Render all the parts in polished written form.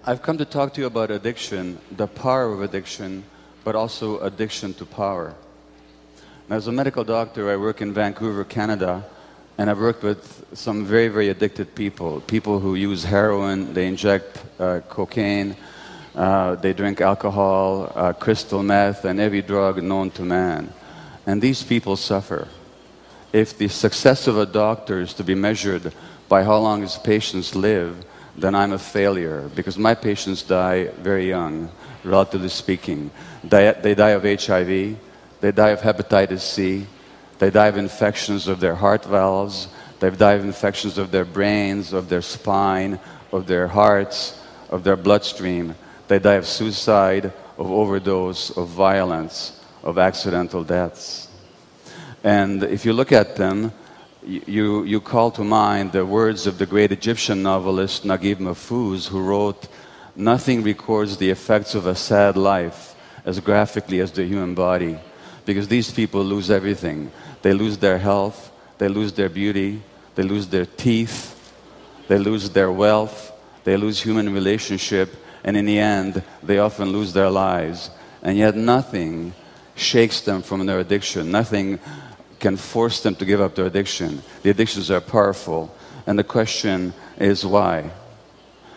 I've come to talk to you about addiction, the power of addiction, but also addiction to power. Now, as a medical doctor, I work in Vancouver, Canada, and I've worked with some very, very addicted people. People who use heroin, they inject cocaine, they drink alcohol, crystal meth, and every drug known to man. And these people suffer. If the success of a doctor is to be measured by how long his patients live, then I'm a failure, because my patients die very young, relatively speaking. They die of HIV, they die of hepatitis C, they die of infections of their heart valves, they die of infections of their brains, of their spine, of their hearts, of their bloodstream. They die of suicide, of overdose, of violence, of accidental deaths. And if you look at them, you call to mind the words of the great Egyptian novelist Naguib Mahfouz, who wrote, "Nothing records the effects of a sad life as graphically as the human body," because these people lose everything. They lose their health, they lose their beauty, they lose their teeth, they lose their wealth, they lose human relationship, and in the end, they often lose their lives. And yet nothing shakes them from their addiction. Nothing can force them to give up their addiction. The addictions are powerful. And the question is why?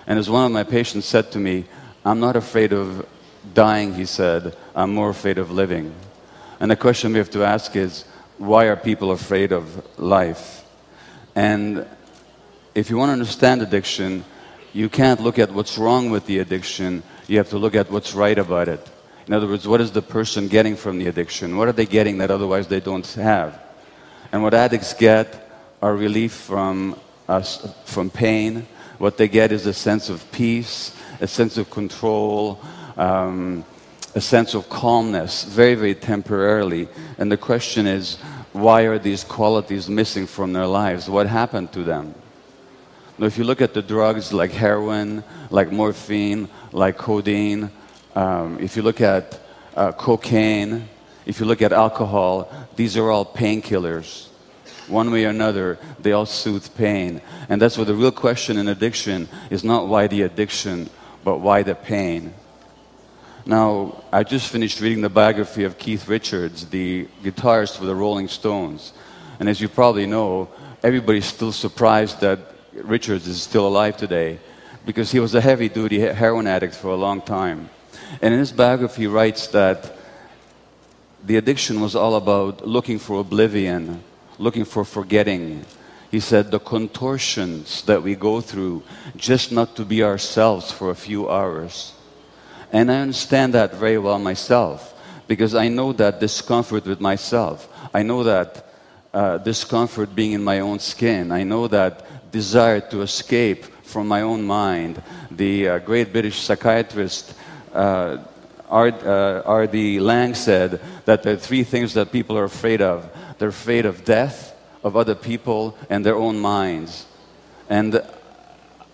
And as one of my patients said to me, "I'm not afraid of dying," he said, "I'm more afraid of living." And the question we have to ask is, why are people afraid of life? And if you want to understand addiction, you can't look at what's wrong with the addiction, you have to look at what's right about it. In other words, what is the person getting from the addiction? What are they getting that otherwise they don't have? And what addicts get are relief from pain. What they get is a sense of peace, a sense of control, a sense of calmness, very, very temporarily. And the question is, why are these qualities missing from their lives? What happened to them? Now, if you look at the drugs like heroin, like morphine, like codeine, if you look at cocaine, if you look at alcohol, these are all painkillers. One way or another, they all soothe pain. And that's what the real question in addiction is, not why the addiction, but why the pain. Now, I just finished reading the biography of Keith Richards, the guitarist for the Rolling Stones. And as you probably know, everybody's still surprised that Richards is still alive today, because he was a heavy-duty heroin addict for a long time. And in his biography, he writes that the addiction was all about looking for oblivion, looking for forgetting. He said, the contortions that we go through just not to be ourselves for a few hours. And I understand that very well myself, because I know that discomfort with myself. I know that discomfort being in my own skin. I know that desire to escape from my own mind. The great British psychiatrist R.D. Lang said that there are three things that people are afraid of. They're afraid of death, of other people, and their own minds. And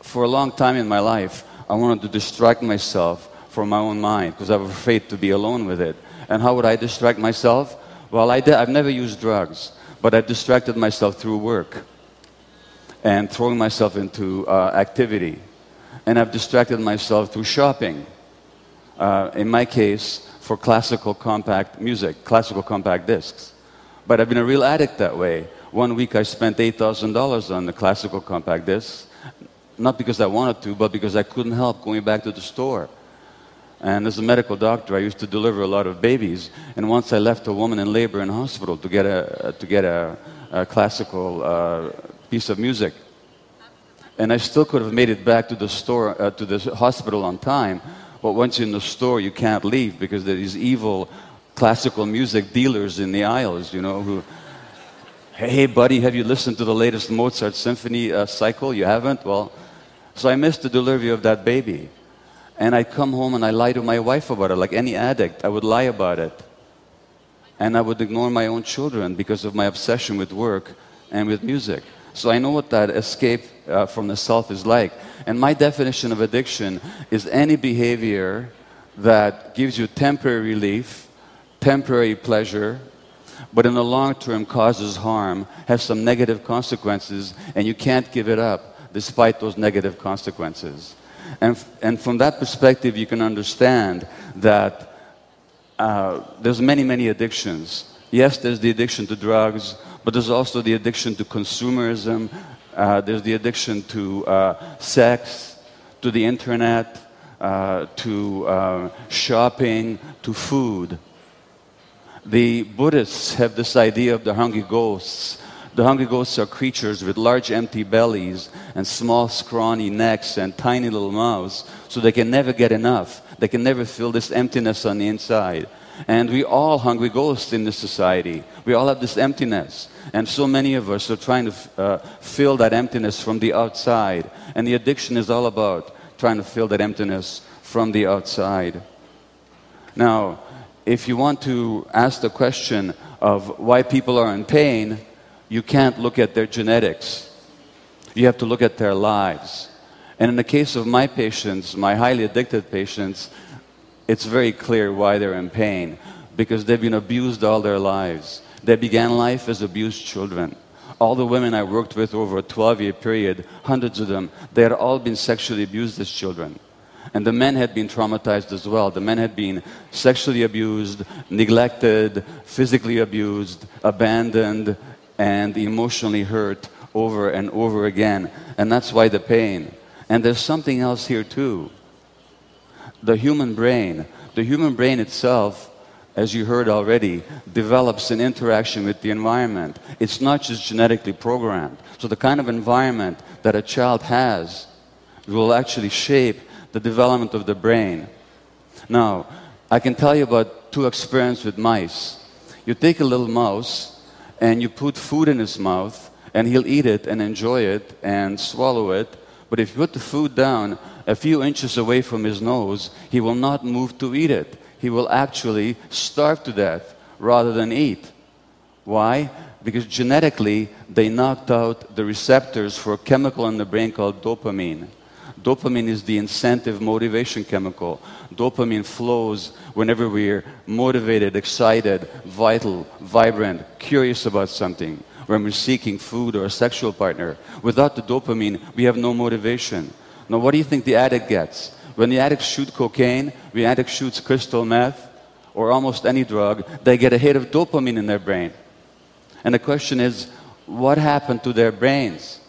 for a long time in my life, I wanted to distract myself from my own mind, because I was afraid to be alone with it. And how would I distract myself? Well, I've never used drugs, but I've distracted myself through work and throwing myself into activity. And I've distracted myself through shopping. In my case, for classical compact music, classical compact discs. But I've been a real addict that way. One week I spent $8,000 on the classical compact discs, not because I wanted to, but because I couldn't help going back to the store. And as a medical doctor, I used to deliver a lot of babies. And once I left a woman in labor in hospital to get a classical piece of music. And I still could have made it back to the store, to the hospital on time. But once you're in the store, you can't leave, because there are these evil classical music dealers in the aisles, you know, who, hey buddy, have you listened to the latest Mozart symphony cycle? You haven't? Well, so I missed the delivery of that baby. And I'd come home and I lie to my wife about it, like any addict. I would lie about it. And I would ignore my own children because of my obsession with work and with music. So I know what that escape from the self is like. And my definition of addiction is any behavior that gives you temporary relief, temporary pleasure, but in the long term causes harm, has some negative consequences, and you can't give it up despite those negative consequences. And from that perspective, you can understand that there's many, many addictions. Yes, there's the addiction to drugs, but there's also the addiction to consumerism. There's the addiction to sex, to the internet, to shopping, to food. The Buddhists have this idea of the hungry ghosts. The hungry ghosts are creatures with large empty bellies and small scrawny necks and tiny little mouths, so they can never get enough. They can never fill this emptiness on the inside. And we all hungry ghosts in this society. We all have this emptiness. And so many of us are trying to fill that emptiness from the outside. And the addiction is all about trying to fill that emptiness from the outside. Now, if you want to ask the question of why people are in pain, you can't look at their genetics. You have to look at their lives. And in the case of my patients, my highly addicted patients, it's very clear why they're in pain. Because they've been abused all their lives. They began life as abused children. All the women I worked with over a 12-year period, hundreds of them, they had all been sexually abused as children. And the men had been traumatized as well. The men had been sexually abused, neglected, physically abused, abandoned, and emotionally hurt over and over again. And that's why the pain. And there's something else here too. The human brain itself, as you heard already, develops an interaction with the environment. It's not just genetically programmed. So the kind of environment that a child has will actually shape the development of the brain. Now, I can tell you about two experiments with mice. You take a little mouse and you put food in his mouth and he'll eat it and enjoy it and swallow it. But if you put the food down a few inches away from his nose, he will not move to eat it. He will actually starve to death rather than eat. Why? Because genetically, they knocked out the receptors for a chemical in the brain called dopamine. Dopamine is the incentive motivation chemical. Dopamine flows whenever we're motivated, excited, vital, vibrant, curious about something, when we're seeking food or a sexual partner. Without the dopamine, we have no motivation. Now, what do you think the addict gets? When the addict shoots cocaine, when the addict shoots crystal meth, or almost any drug, they get a hit of dopamine in their brain. And the question is, what happened to their brains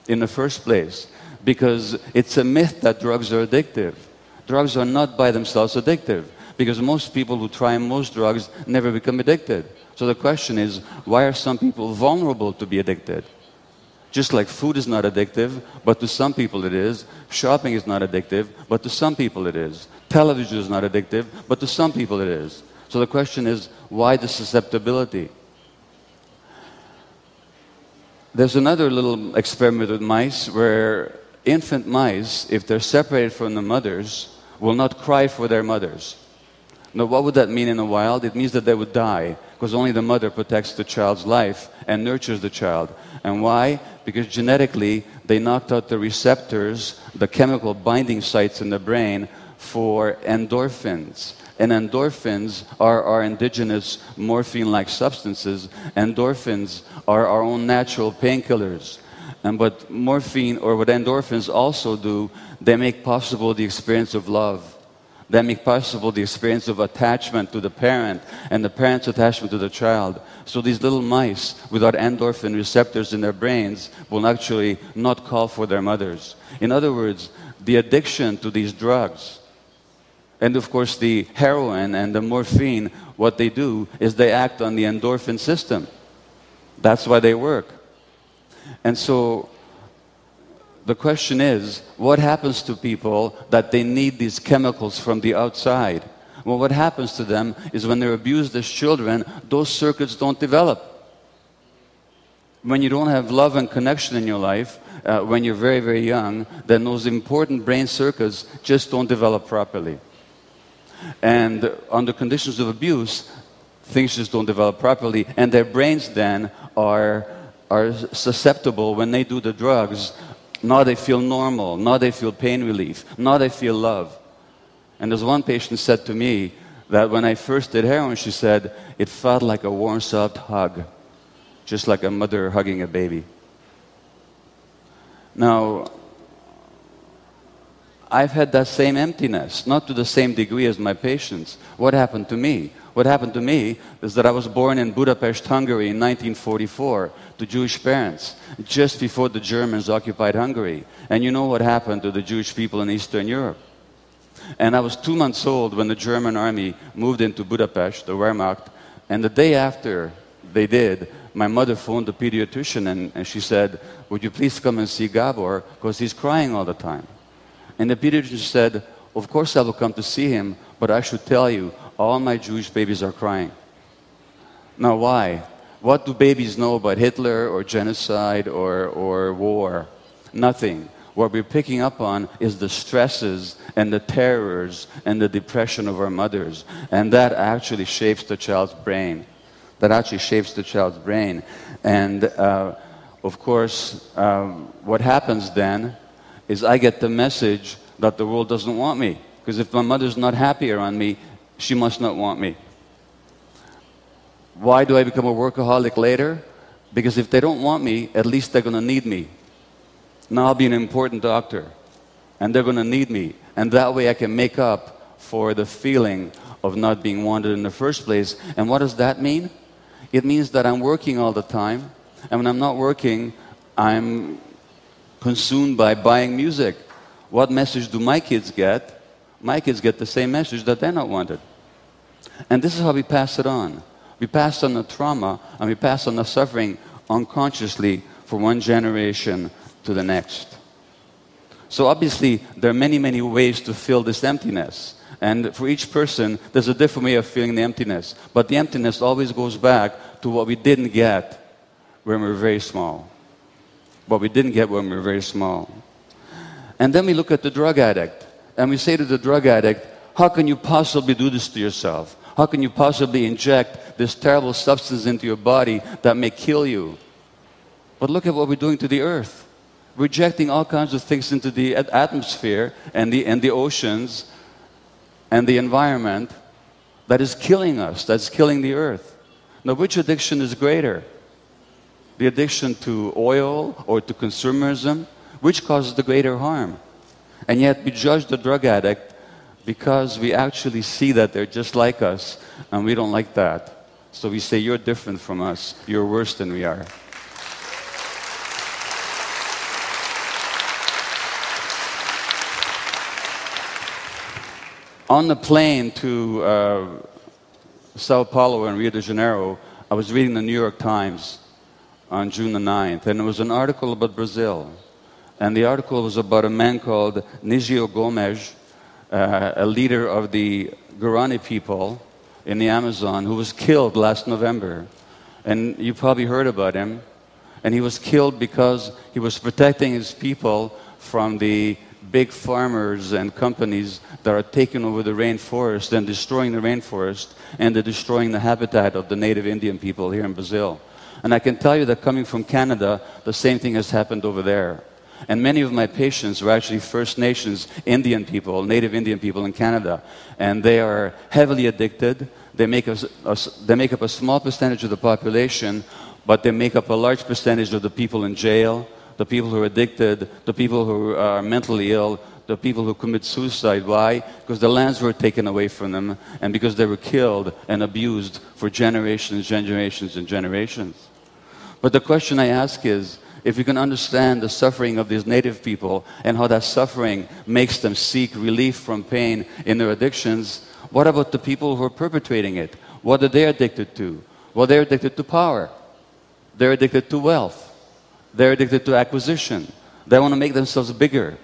in the first place? Because it's a myth that drugs are addictive. Drugs are not by themselves addictive, because most people who try most drugs never become addicted. So the question is, why are some people vulnerable to be addicted? Just like food is not addictive, but to some people it is. Shopping is not addictive, but to some people it is. Television is not addictive, but to some people it is. So the question is, why the susceptibility? There's another little experiment with mice where infant mice, if they're separated from the mothers, will not cry for their mothers. Now, what would that mean in the wild? It means that they would die, because only the mother protects the child's life and nurtures the child. And why? Because genetically, they knocked out the receptors, the chemical binding sites in the brain for endorphins. And endorphins are our indigenous morphine-like substances. Endorphins are our own natural painkillers. And what morphine or what endorphins also do, they make possible the experience of love. They make possible the experience of attachment to the parent and the parent's attachment to the child. So these little mice without endorphin receptors in their brains will actually not call for their mothers. In other words, the addiction to these drugs, and of course the heroin and the morphine, what they do is they act on the endorphin system. That's why they work. And so the question is, what happens to people that they need these chemicals from the outside? Well, what happens to them is when they're abused as children, those circuits don't develop. When you don't have love and connection in your life, when you're very, very young, then those important brain circuits just don't develop properly. And under conditions of abuse, things just don't develop properly, and their brains then are susceptible when they do the drugs. Now they feel normal, now they feel pain relief, now they feel love. And there's one patient said to me that when I first did heroin, she said, it felt like a warm, soft hug, just like a mother hugging a baby. Now, I've had that same emptiness, not to the same degree as my patients. What happened to me? What happened to me is that I was born in Budapest, Hungary in 1944 to Jewish parents, just before the Germans occupied Hungary. And you know what happened to the Jewish people in Eastern Europe. And I was 2 months old when the German army moved into Budapest, the Wehrmacht, and the day after they did, my mother phoned the pediatrician and she said, "Would you please come and see Gabor, because he's crying all the time." And the pediatrician said, "Of course I will come to see him, but I should tell you, all my Jewish babies are crying." Now why? What do babies know about Hitler or genocide or war? Nothing. What we're picking up on is the stresses and the terrors and the depression of our mothers. And that actually shapes the child's brain. That actually shapes the child's brain. And of course, what happens then is I get the message that the world doesn't want me. Because if my mother's not happy around me, she must not want me. Why do I become a workaholic later? Because if they don't want me, at least they're going to need me. Now I'll be an important doctor, and they're going to need me. And that way I can make up for the feeling of not being wanted in the first place. And what does that mean? It means that I'm working all the time, and when I'm not working, I'm consumed by buying music. What message do my kids get? My kids get the same message, that they're not wanted. And this is how we pass it on. We pass on the trauma, and we pass on the suffering unconsciously for one generation to the next. So obviously, there are many, many ways to fill this emptiness. And for each person, there's a different way of feeling the emptiness. But the emptiness always goes back to what we didn't get when we were very small. What we didn't get when we were very small. And then we look at the drug addict, and we say to the drug addict, how can you possibly do this to yourself? How can you possibly inject this terrible substance into your body that may kill you? But look at what we're doing to the earth. We're injecting all kinds of things into the atmosphere and the oceans and the environment that is killing us, that's killing the earth. Now, which addiction is greater? The addiction to oil or to consumerism? Which causes the greater harm? And yet we judge the drug addict because we actually see that they're just like us, and we don't like that. So we say, you're different from us, you're worse than we are. On the plane to Sao Paulo and Rio de Janeiro, I was reading the New York Times on June the 9th, and there was an article about Brazil. And the article was about a man called Nigio Gomes, a leader of the Guarani people in the Amazon, who was killed last November. And you probably heard about him. And he was killed because he was protecting his people from the big farmers and companies that are taking over the rainforest and destroying the rainforest, and they're destroying the habitat of the native Indian people here in Brazil. And I can tell you that coming from Canada, the same thing has happened over there. And many of my patients were actually First Nations Indian people, native Indian people in Canada. And they are heavily addicted. They make up a small percentage of the population, but they make up a large percentage of the people in jail, the people who are addicted, the people who are mentally ill, the people who commit suicide. Why? Because the lands were taken away from them, and because they were killed and abused for generations, generations, and generations. But the question I ask is, if you can understand the suffering of these native people and how that suffering makes them seek relief from pain in their addictions, what about the people who are perpetrating it? What are they addicted to? Well, they're addicted to power. They're addicted to wealth. They're addicted to acquisition. They want to make themselves bigger.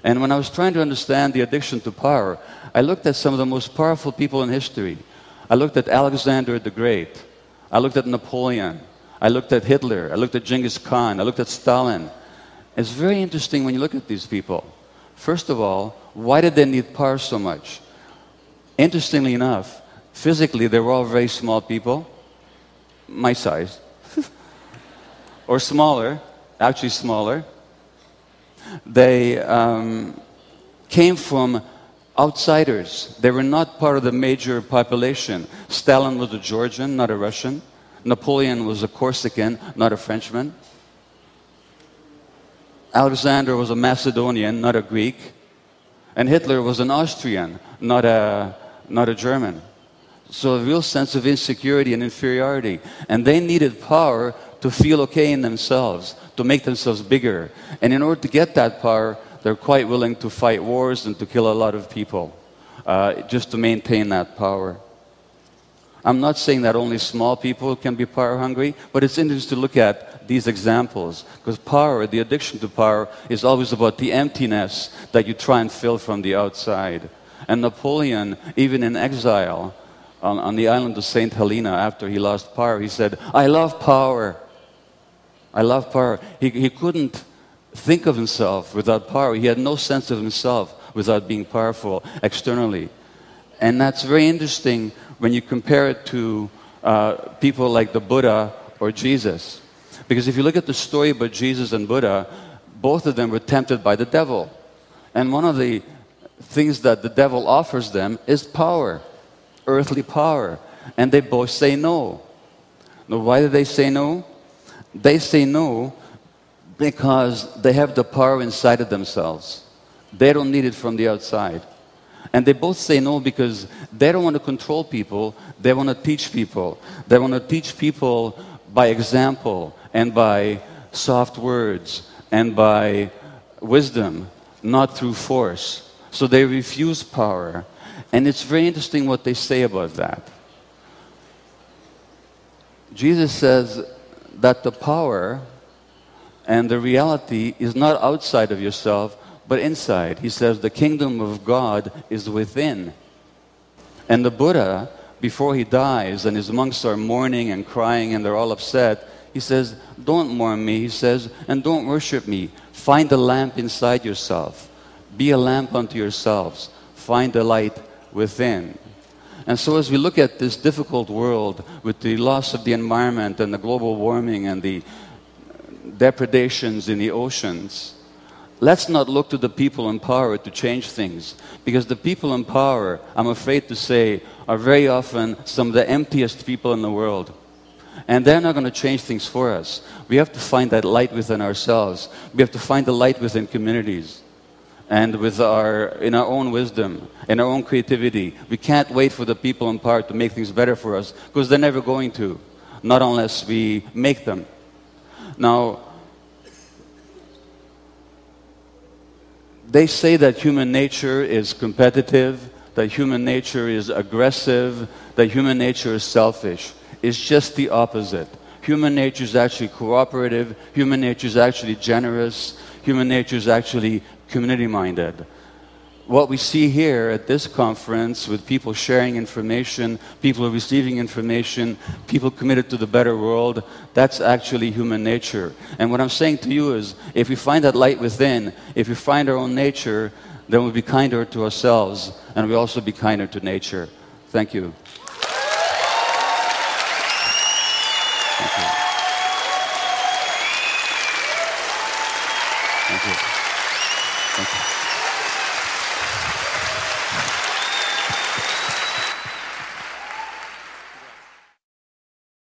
And when I was trying to understand the addiction to power, I looked at some of the most powerful people in history. I looked at Alexander the Great. I looked at Napoleon. I looked at Hitler. I looked at Genghis Khan. I looked at Stalin. It's very interesting when you look at these people. First of all, why did they need power so much? Interestingly enough, physically, they were all very small people, my size, or smaller, actually smaller. They came from outsiders. They were not part of the major population. Stalin was a Georgian, not a Russian. Napoleon was a Corsican, not a Frenchman. Alexander was a Macedonian, not a Greek. And Hitler was an Austrian, not a German. So a real sense of insecurity and inferiority. And they needed power to feel okay in themselves, to make themselves bigger. And in order to get that power, they're quite willing to fight wars and to kill a lot of people, just to maintain that power. I'm not saying that only small people can be power hungry, but it's interesting to look at these examples, because power, the addiction to power, is always about the emptiness that you try and fill from the outside. And Napoleon, even in exile, on the island of St. Helena, after he lost power, he said, "I love power. I love power." He couldn't think of himself without power. He had no sense of himself without being powerful externally. And that's very interesting when you compare it to people like the Buddha or Jesus. Because if you look at the story about Jesus and Buddha, both of them were tempted by the devil. And one of the things that the devil offers them is power, earthly power. And they both say no. Now, why do they say no? They say no because they have the power inside of themselves. They don't need it from the outside. And they both say no because they don't want to control people, they want to teach people. They want to teach people by example and by soft words and by wisdom, not through force. So they refuse power. And it's very interesting what they say about that. Jesus says that the power and the reality is not outside of yourself, but inside. He says the kingdom of God is within. And the Buddha, before he dies, and his monks are mourning and crying and they're all upset, he says, "Don't mourn me," he says, "and don't worship me. Find a lamp inside yourself. Be a lamp unto yourselves. Find the light within." And so as we look at this difficult world with the loss of the environment and the global warming and the depredations in the oceans, let's not look to the people in power to change things. Because the people in power, I'm afraid to say, are very often some of the emptiest people in the world. And they're not going to change things for us. We have to find that light within ourselves. We have to find the light within communities. And in our own wisdom, in our own creativity. We can't wait for the people in power to make things better for us, because they're never going to, not unless we make them. Now, they say that human nature is competitive, that human nature is aggressive, that human nature is selfish. It's just the opposite. Human nature is actually cooperative, human nature is actually generous, human nature is actually community-minded. What we see here at this conference with people sharing information, people receiving information, people committed to the better world, that's actually human nature. And what I'm saying to you is, if we find that light within, if we find our own nature, then we'll be kinder to ourselves and we'll also be kinder to nature. Thank you. Thank you. Thank you. Thank you.